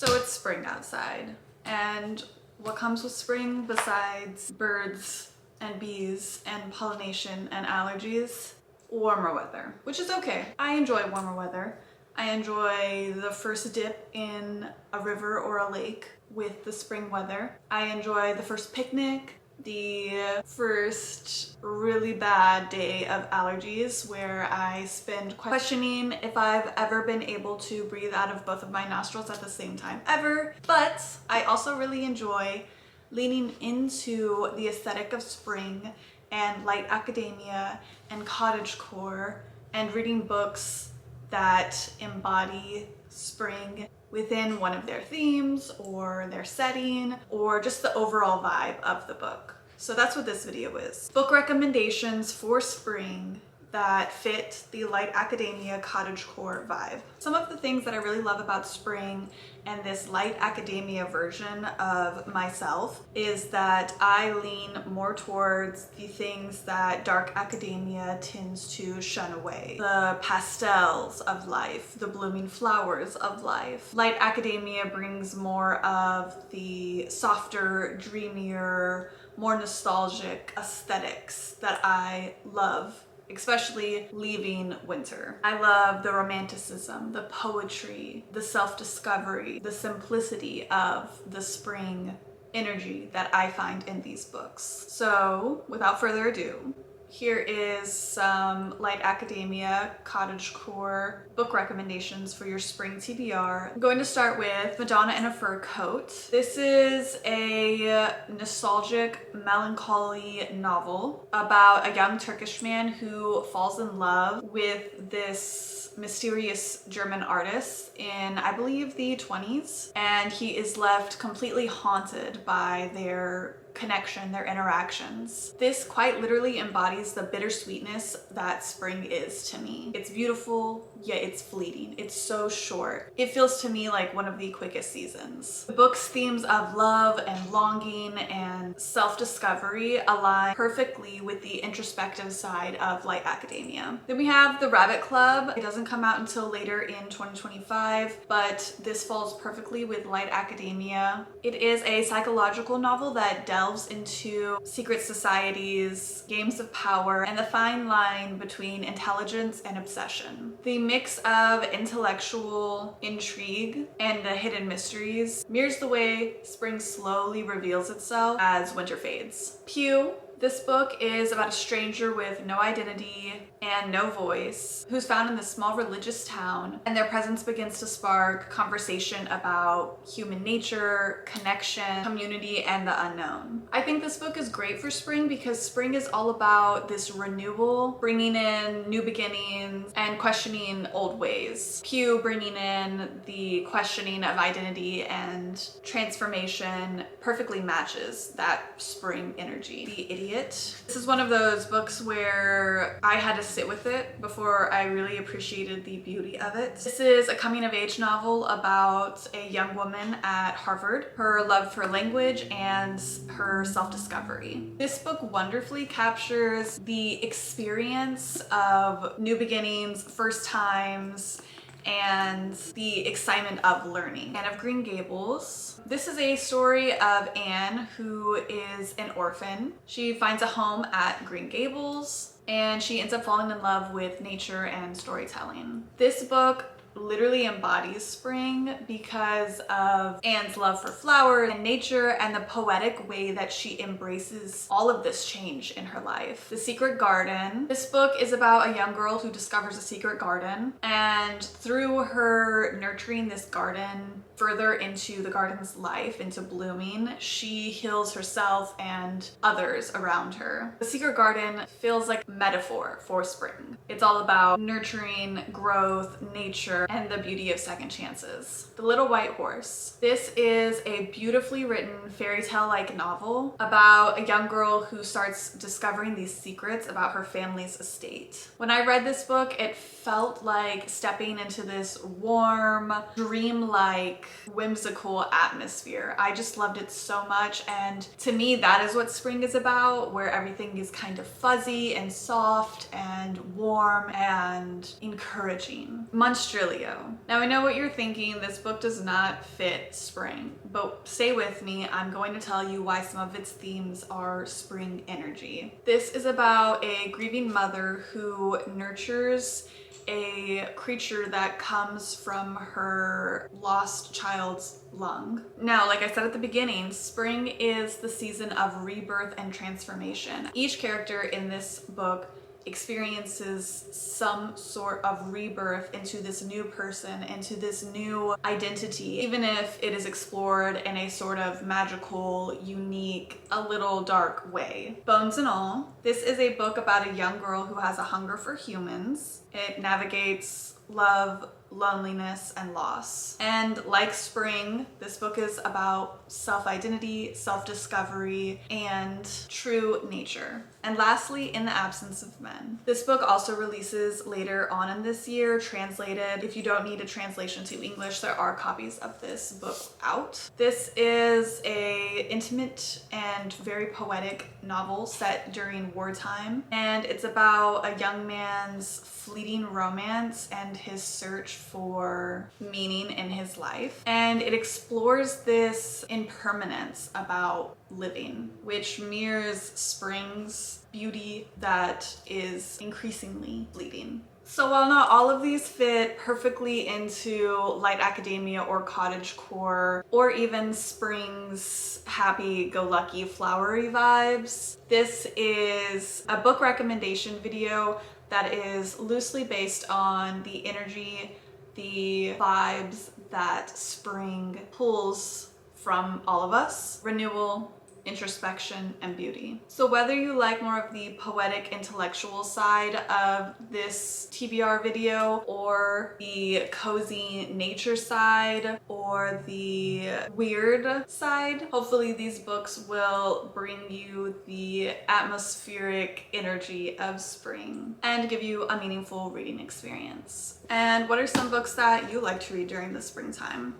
So it's spring outside, and what comes with spring besides birds and bees and pollination and allergies? Warmer weather, which is okay. I enjoy warmer weather. I enjoy the first dip in a river or a lake with the spring weather. I enjoy the first picnic, the first really bad day of allergies where I spend questioning if I've ever been able to breathe out of both of my nostrils at the same time ever. But I also really enjoy leaning into the aesthetic of spring and light academia and cottagecore and reading books that embody spring within one of their themes or their setting or just the overall vibe of the book. So that's what this video is. Book recommendations for spring that fit the light academia cottagecore vibe. Some of the things that I really love about spring and this light academia version of myself is that I lean more towards the things that dark academia tends to shun away. The pastels of life, the blooming flowers of life. Light academia brings more of the softer, dreamier, more nostalgic aesthetics that I love, especially leaving winter. I love the romanticism, the poetry, the self-discovery, the simplicity of the spring energy that I find in these books. So without further ado, here is some light academia cottagecore book recommendations for your spring TBR. I'm going to start with Madonna in a Fur Coat. This is a nostalgic, melancholy novel about a young Turkish man who falls in love with this mysterious German artist in, I believe, the 20s, and he is left completely haunted by their connection, their interactions. This quite literally embodies the bittersweetness that spring is to me. It's beautiful, yet it's fleeting. It's so short. It feels to me like one of the quickest seasons. The book's themes of love and longing and self-discovery align perfectly with the introspective side of light academia. Then we have The Rabbit Club. It doesn't come out until later in 2025, but this falls perfectly with light academia. It is a psychological novel that delves into secret societies, games of power, and the fine line between intelligence and obsession. The mix of intellectual intrigue and the hidden mysteries mirrors the way spring slowly reveals itself as winter fades. Pew. This book is about a stranger with no identity and no voice who's found in this small religious town, and their presence begins to spark conversation about human nature, connection, community, and the unknown. I think this book is great for spring because spring is all about this renewal, bringing in new beginnings and questioning old ways. Pew bringing in the questioning of identity and transformation perfectly matches that spring energy. The Idiot. This is one of those books where I had to sit with it before I really appreciated the beauty of it. This is a coming-of-age novel about a young woman at Harvard, her love for language and her self-discovery. This book wonderfully captures the experience of new beginnings, first times, and the excitement of learning. Anne of Green Gables. This is a story of Anne, who is an orphan. She finds a home at Green Gables, and she ends up falling in love with nature and storytelling. This book literally embodies spring because of Anne's love for flowers and nature and the poetic way that she embraces all of this change in her life. The Secret Garden. This book is about a young girl who discovers a secret garden, and through her nurturing this garden further into the garden's life, into blooming, she heals herself and others around her. The Secret Garden feels like a metaphor for spring. It's all about nurturing, growth, nature, and the beauty of second chances. The Little White Horse. This is a beautifully written fairy tale-like novel about a young girl who starts discovering these secrets about her family's estate. When I read this book, it felt like stepping into this warm, dreamlike, whimsical atmosphere. I just loved it so much, and to me that is what spring is about, where everything is kind of fuzzy and soft and warm and encouraging. Monstrillio. Monstrillio. Now I know what you're thinking, this book does not fit spring, but stay with me, I'm going to tell you why some of its themes are spring energy. This is about a grieving mother who nurtures a creature that comes from her lost child's lung. Now, like I said at the beginning, spring is the season of rebirth and transformation. Each character in this book experiences some sort of rebirth into this new person, into this new identity, even if it is explored in a sort of magical, unique, a little dark way. Bones and all, this is a book about a young girl who has a hunger for humans. It navigates love, loneliness, and loss. And like spring, this book is about self-identity, self-discovery, and true nature. And lastly, In the Absence of Men. This book also releases later on in this year, translated. If you don't need a translation to English, there are copies of this book out. This is a intimate and very poetic novel set during wartime, and it's about a young man's fleeting romance and his search for meaning in his life. And it explores this impermanence about living, which mirrors spring's beauty that is increasingly fleeting. So while not all of these fit perfectly into light academia or cottagecore or even spring's happy-go-lucky flowery vibes, this is a book recommendation video that is loosely based on the energy, the vibes that spring pulls from all of us: renewal, introspection, and beauty. So whether you like more of the poetic intellectual side of this TBR video, or the cozy nature side, or the weird side, hopefully these books will bring you the atmospheric energy of spring and give you a meaningful reading experience. And what are some books that you like to read during the springtime?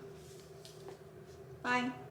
Bye.